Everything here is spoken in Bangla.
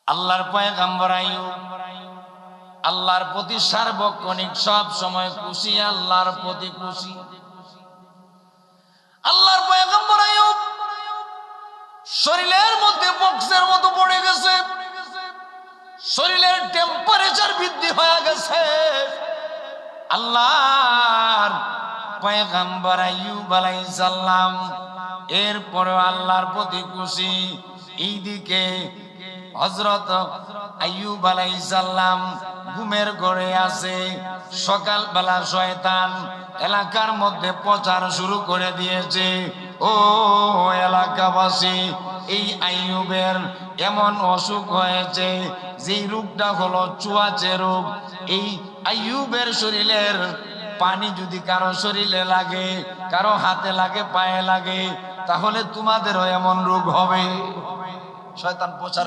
আল্লাহর পয়গম্বর আইয়ুব আল্লাহর প্রতি সার্বক্ষণিক সব সময় খুশি, আল্লাহর প্রতি খুশি। আল্লাহর পয়গম্বর আইয়ুব শরীরের মধ্যে বক্সের মতো পড়ে গেছে, শরীরের টেম্পারেচার বৃদ্ধি হয়ে গেছে। আল্লাহর পয়গম্বর আইয়ুব আলাইহিস সালাম এরপরে আল্লাহর প্রতি খুশি। এইদিকে হযরত আইয়ুব আলাইহিস সালাম ঘুমের ঘরে আছে। সকালবেলা শয়তান এলাকার মধ্যে প্রচার শুরু করে দিয়েছে, ও এলাকাবাসী, এই আইয়ুবের এমন অসুখ হয়েছে, যে রোগটা হলো চুয়াচে রোগ। এই আইয়ুবের শরীরের পানি যদি কারো শরীরে লাগে, কারো হাতে লাগে, পায়ে লাগে, তাহলে তোমাদেরও এমন রোগ হবে। শয়তান প্রচার